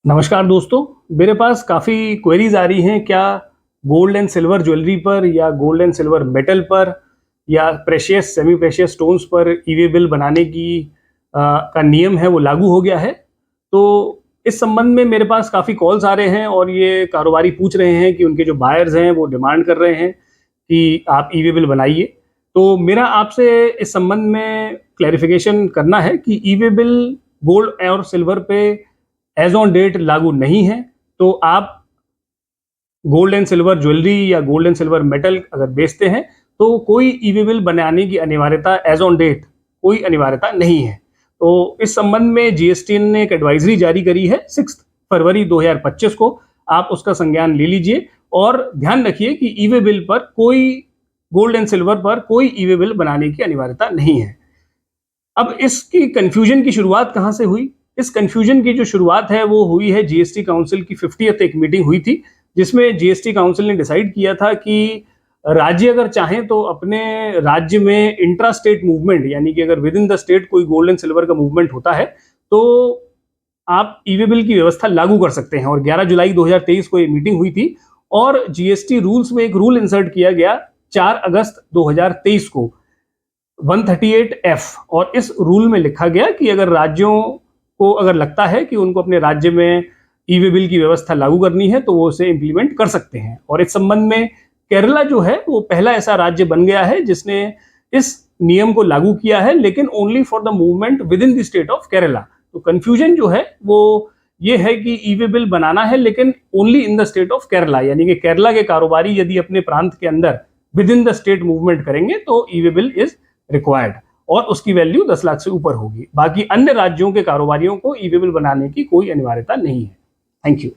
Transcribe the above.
नमस्कार दोस्तों, मेरे पास काफ़ी क्वेरीज आ रही हैं। क्या गोल्ड एंड सिल्वर ज्वेलरी पर या गोल्ड एंड सिल्वर मेटल पर या प्रेशियस सेमी प्रेशियस स्टोन्स पर ईवे बिल बनाने की का नियम है वो लागू हो गया है। तो इस संबंध में मेरे पास काफ़ी कॉल्स आ रहे हैं और ये कारोबारी पूछ रहे हैं कि उनके जो बायर्स हैं वो डिमांड कर रहे हैं कि आप ईवे बिल बनाइए। तो मेरा आपसे इस संबंध में क्लैरिफिकेशन करना है कि ईवे बिल गोल्ड और सिल्वर पे एज ऑन डेट लागू नहीं है। तो आप गोल्ड एंड सिल्वर ज्वेलरी या गोल्ड एंड सिल्वर मेटल अगर बेचते हैं तो कोई ईवे बिल बनाने की अनिवार्यता एज ऑन डेट कोई अनिवार्यता नहीं है। तो इस संबंध में जीएसटी ने एक एडवाइजरी जारी करी है 6 फरवरी 2025 को। आप उसका संज्ञान ले लीजिए और ध्यान रखिए कि ईवे बिल पर कोई गोल्ड एंड सिल्वर पर कोई ईवे बिल बनाने की अनिवार्यता नहीं है। अब इसकी कंफ्यूजन की शुरुआत कहाँ से हुई? इस कंफ्यूजन की जो शुरुआत है वो हुई है जीएसटी काउंसिल की 50th एक मीटिंग हुई थी, जिसमें जीएसटी काउंसिल ने डिसाइड किया था कि राज्य अगर चाहें तो अपने राज्य में इंट्रा स्टेट मूवमेंट, यानी कि अगर विद इन द स्टेट कोई गोल्ड एंड सिल्वर का मूवमेंट होता है तो आप ईवे बिल की व्यवस्था लागू कर सकते हैं। और 11 जुलाई 2023 को ये मीटिंग हुई थी और जीएसटी रूल्स में एक रूल इंसर्ट किया गया 4 अगस्त 2023 को 138F। और इस रूल में लिखा गया कि अगर राज्यों को अगर लगता है कि उनको अपने राज्य में ईवे बिल की व्यवस्था लागू करनी है तो वो उसे इंप्लीमेंट कर सकते हैं। और इस संबंध में केरला जो है वो पहला ऐसा राज्य बन गया है जिसने इस नियम को लागू किया है, लेकिन only for the movement with in the state of Kerala. तो कंफ्यूजन जो है वो ये है कि ईवे बिल बनाना है लेकिन only in the state of Kerala, यानी कि केरला के कारोबारी यदि अपने प्रांत के अंदर with in the state movement करेंगे तो ईवे बिल इज रिक्वायर्ड और उसकी वैल्यू 10 लाख से ऊपर होगी। बाकी अन्य राज्यों के कारोबारियों को ईवे बिल बनाने की कोई अनिवार्यता नहीं है। Thank you.